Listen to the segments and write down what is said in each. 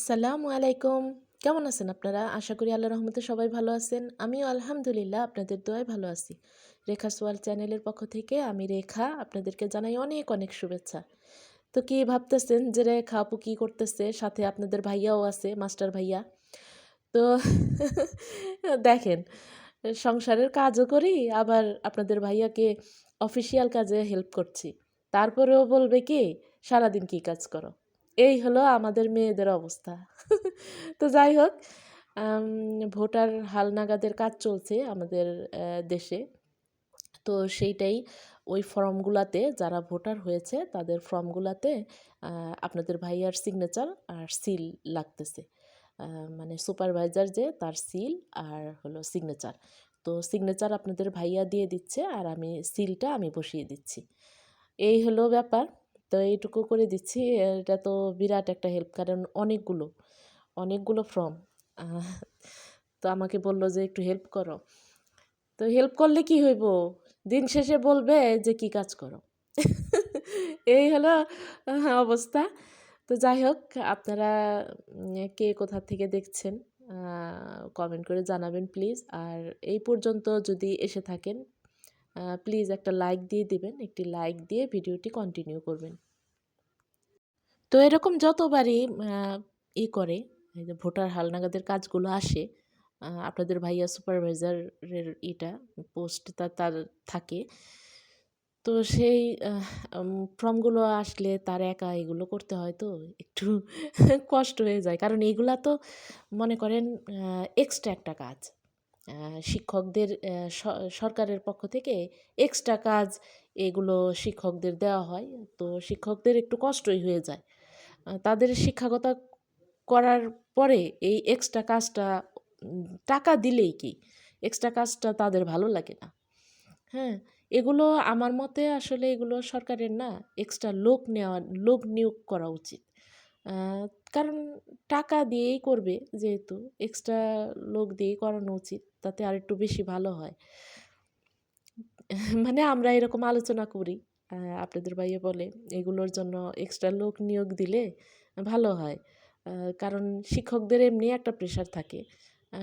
আসসালামু আলাইকুম। কেমন আছেন আপনারা? আশা করি আল্লাহর রহমতে সবাই ভালো আছেন। আমিও আলহামদুলিল্লাহ আপনাদের দোয়ায় ভালো আছি। রেখা সোয়াল চ্যানেলের পক্ষ থেকে আমি রেখা আপনাদেরকে জানাই অনেক অনেক শুভেচ্ছা। তো কি ভাবতেছেন যে রেখা আপু কি করতেছে? সাথে আপনাদের ভাইয়াও আছে, মাস্টার ভাইয়া। তো দেখেন সংসারের কাজও করি আবার আপনাদের ভাইয়াকে অফিসিয়াল কাজে হেল্প করছি। তারপরেও বলবে কি সারাদিন কি কাজ করো? এই হলো আমাদের মেয়েদের অবস্থা। তো যাই হোক আম ভোটার হালনাগাদের কাজ চলছে আমাদের দেশে। তো সেইটাই ওই ফর্মগুলাতে যারা ভোটার হয়েছে তাদের ফর্মগুলাতে আ আপনাদের ভাইয়ার সিগনেচার আর সিল লাগতেছে। আ মানে সুপারভাইজার যে তার সিল আর হলো সিগনেচার। তো সিগনেচার আপনাদের ভাইয়া দিয়ে দিচ্ছে আর আমি সিলটা আমি বসিয়ে দিচ্ছি। এই হলো ব্যাপার। তো এইটুকু করে দিচ্ছি। এটা তো বিরাট একটা হেল্প কারণ অনেকগুলো ফর্ম। আহ তো আমাকে বলল যে একটু হেল্প করো। তো হেল্প করলে কি হইব? দিন শেষে বলবে যে কি কাজ করো? এই হলো অবস্থা। তো যাই হোক আপনারা কে কোথা থেকে দেখছেন আ কমেন্ট করে জানাবেন প্লিজ। আর এই পর্যন্ত যদি এসে থাকেন প্লিজ একটা লাইক দিয়ে দিবেন। একটি লাইক দিয়ে ভিডিওটি কন্টিনিউ করবেন। তো এরকম যতবারই আ করে এই যে ভোটার হালনাগাদের কাজগুলো আসে, আপনাদের ভাইয়া সুপারভাইজারের পোস্টটা তার থাকে। তো সেই আহ ফর্মগুলো আসলে তার একা এগুলো করতে হয় তো একটু কষ্ট হয়ে যায়। কারণ এগুলা তো মনে করেন এক্সট্রা একটা কাজ। আ শিক্ষকদের সরকারের পক্ষ থেকে এক্সট্রা কাজ এগুলো শিক্ষকদের দেওয়া হয়। তো শিক্ষকদের একটু কষ্টই হয়ে যায়। তাদের শিক্ষকতা করার পরে এই এক্সট্রা কাজটা টাকা দিলেই কি? এক্সট্রা কাজটা তাদের ভালো লাগে না। হ্যাঁ? এগুলো আমার মতে আসলে এগুলো সরকারের না এক্সট্রা লোক নিয়োগ করা উচিত। আ কারণ টাকা দিয়েই করবে যেহেতু এক্সট্রা লোক দিয়েই করানো উচিত। তাতে আরেকটু বেশি ভালো হয়। মানে আমরা এরকম আলোচনা করি। আ আপনাদের ভাইয়া বলে এগুলোর জন্য এক্সট্রা লোক নিয়োগ দিলে ভালো হয়। আ কারণ শিক্ষকদের এমনি একটা প্রেশার থাকে।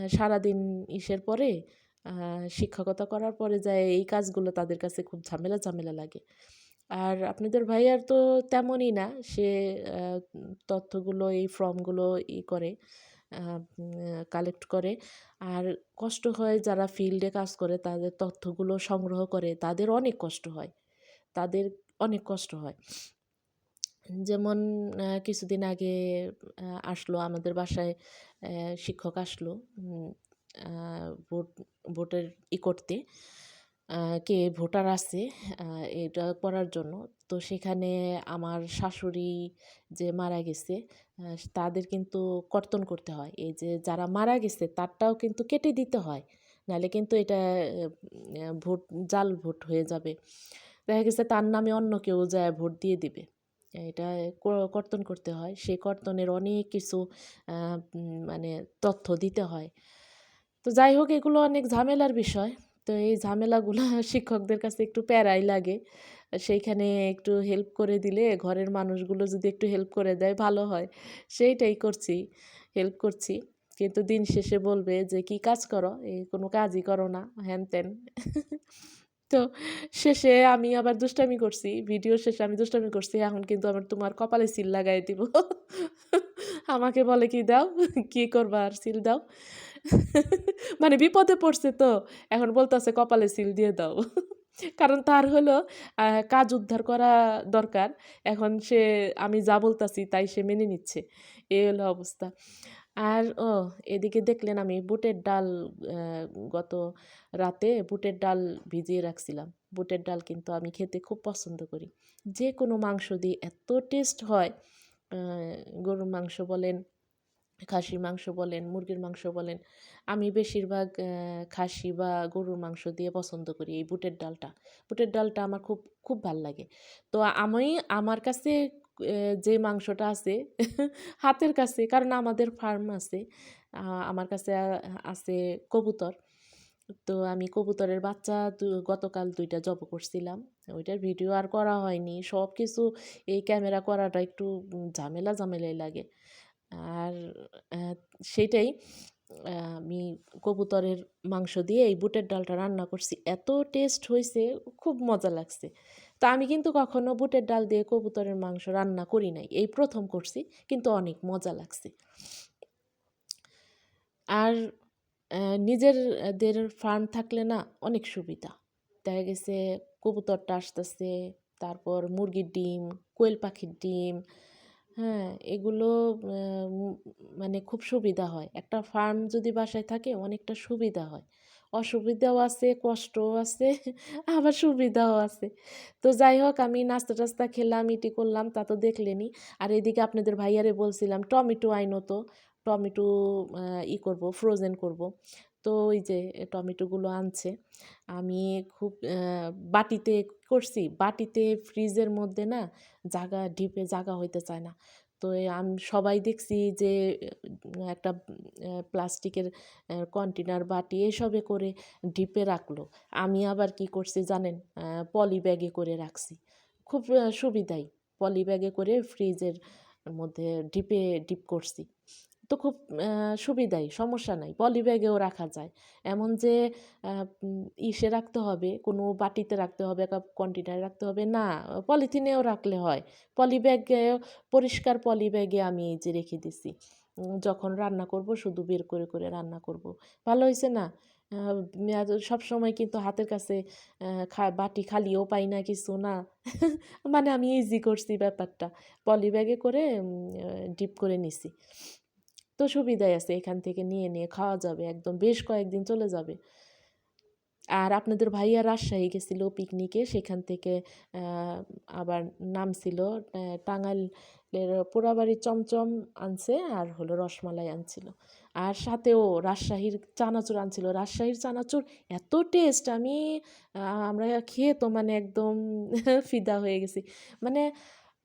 সারাদিন ইসের পরে আ শিক্ষকতা করার পরে যায় এই কাজগুলো তাদের কাছে খুব ঝামেলা লাগে। আর আপনাদের ভাইয়ার তো তেমনই না। সে আ তথ্যগুলো এই ফর্মগুলো করে আ কালেক্ট করে। আর কষ্ট হয় যারা ফিল্ডে কাজ করে তাদের তথ্যগুলো সংগ্রহ করে তাদের অনেক কষ্ট হয়। তাদের অনেক কষ্ট হয়। যেমন কিছুদিন আগে আসলো আমাদের বাসায় শিক্ষক আসলো আ ভোট ভোটের করতে। আ কে ভোটার আছে আ এটা করার জন্য। তো সেখানে আমার শাশুড়ি যে মারা গেছে আ তাদের কিন্তু কর্তন করতে হয়। এই যে যারা মারা গেছে তারটাও কিন্তু কেটে দিতে হয়। নাহলে কিন্তু এটা ভোট জাল ভোট হয়ে যাবে। দেখা গেছে তার নামে অন্য কেউ যায়া ভোট দিয়ে দিবে। এটা কর্তন করতে হয়। সেই কর্তনের অনেক কিছু আ মানে তথ্য দিতে হয়। তো যাই হোক এগুলো অনেক ঝামেলার বিষয়। তো এই ঝামেলাগুলা শিক্ষকদের কাছে একটু প্যারাই লাগে। সেইখানে একটু হেল্প করে দিলে ঘরের মানুষগুলো যদি একটু হেল্প করে দেয় ভালো হয়। সেইটাই করছি, হেল্প করছি। কিন্তু দিন শেষে বলবে যে, "কি কাজ করো? কোনো কাজই করো না।" হ্যান-ত্যান। তো শেষে আমি আবার দুষ্টামি করছি। ভিডিও শেষে আমি দুষ্টামি করছি। এখন কিন্তু তোমার কপালে সিল লাগায় দিব। আমাকে বলে কি দাও? কি করবা আর সিল দাও। মানে বিপদে পড়ছে তো। এখন বলতেছে কপালে সিল দিয়ে দাও। কারণ তার হলো আ কাজ উদ্ধার করা দরকার। এখন আমি যা বলতাছি তাই সে মেনে নিচ্ছে। এই হলো অবস্থা। আর এদিকে দেখলেন আমি বুটের ডাল আ গত রাতে বুটের ডাল ভিজিয়ে রাখছিলাম। বুটের ডাল কিন্তু আমি খেতে খুব পছন্দ করি। যেকোনো মাংস দিয়ে এত টেস্ট হয়। আ গরুর মাংস বলেন, খাসির মাংস বলেন, মুরগির মাংস বলেন। আমি বেশিরভাগ খাসি বা গরুর মাংস দিয়ে পছন্দ করি এই বুটের ডালটা। বুটের ডালটা আমার খুব ভাল লাগে। তো আমার কাছে এ যে মাংসটা আছে হাতের কাছে কারণ আমাদের ফার্ম আছে। আ আমার কাছে আছে কবুতর। তো আমি কবুতরের বাচ্চা গতকাল ২ টা জবাই করছিলাম। ওইটার ভিডিও আর করা হয়নি। সবকিছু এই ক্যামেরা করাটা একটু ঝামেলাই লাগে। আর আ সেইটাই আমি কবুতরের মাংস দিয়ে এই বুটের ডালটা রান্না করছি। এত টেস্ট হইছে, খুব মজা লাগছে। তো আমি কিন্তু কখনো বুটের ডাল দিয়ে কবুতরের মাংস রান্না করি নাই। এই ১ম করছি, কিন্তু অনেক মজা লাগছে। আর নিজের দের ফার্ম থাকলে না অনেক সুবিধা। দেখা গেছে কবুতরটা আসতেছে, তারপর মুরগির ডিম, কোয়েল পাখির ডিম, হ্যাঁ? এগুলো আ উম মানে খুব সুবিধা হয়। একটা ফার্ম যদি বাসায় থাকে অনেকটা সুবিধা হয়। অসুবিধাও আছে, কষ্টও আছে, আবার সুবিধাও আছে। তো যাই হোক, আমি নাস্তা-টাস্তা খেলাম, ইটি করলাম, তা তো দেখলেনই। আর এদিকে আপনাদের ভাইয়ারে বলছিলাম টমেটো আইনো তো। টমেটো আ করব, ফ্রোজেন করব। তো ওই যে টমেটোগুলো আনছে। আমি খুব বাটিতে করছি। বাটিতে ফ্রিজের মধ্যে না ডিপে জাগা হইতে চায় না। তো সবাই দেখছি যে একটা প্লাস্টিকের কন্টেনার, বাটি এসবে করে ডিপে রাখলো। আমি আবার কি করছি জানেন? পলি ব্যাগে করে রাখছি। খুব সুবিধাই। পলি ব্যাগে করে ফ্রিজের মধ্যে ডিপ করছি। তো খুব সুবিধাই, সমস্যা নাই। পলি ব্যাগেও রাখা যায়। এমন যে আ উম ইসে রাখতে হবে, কোনো বাটিতে রাখতে হবে, কন্টেনারে রাখতে হবে, না, পলিথিনেও রাখলে হয়। পলি ব্যাগে, পরিষ্কার পলি ব্যাগে আমি এই যে রেখে দিছি। যখন রান্না করব শুধু বের করে রান্না করব। ভালো হইছে না? আ সবসময় কিন্তু হাতের কাছে বাটি খালিও পাই না, কিছু না। মানে আমি ইজি করছি ব্যাপারটা। পলি ব্যাগে করে ডিপ করে নিছি। তো সুবিধাই আছে, এখান থেকে নিয়ে খাওয়া যাবে, একদম বেশ কয়েকদিন চলে যাবে। আর আপনাদের ভাইয়া রাজশাহী গেছিল পিকনিকে, সেখান থেকে আ আবার নামছিল টাঙ্গাইলের পোড়াবাড়ির চমচম আনছে, আর হলো রসমালাই আনছিল। আর সাথেও রাজশাহীর চানাচুর আনছিল। রাজশাহীর চানাচুর এত টেস্ট, আ আমরা খেয়ে তো মানে একদম ফিদা হয়ে গেছি। মানে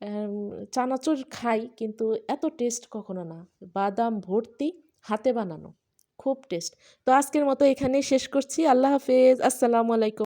এম চানাচুর খাই, কিন্তু এত টেস্ট কখনো না। বাদাম ভর্তি, হাতে বানানো। খুব টেস্ট। তো আজকের মতো এখানেই শেষ করছি। আল্লাহ হাফেজ। আসসালামু আলাইকুম।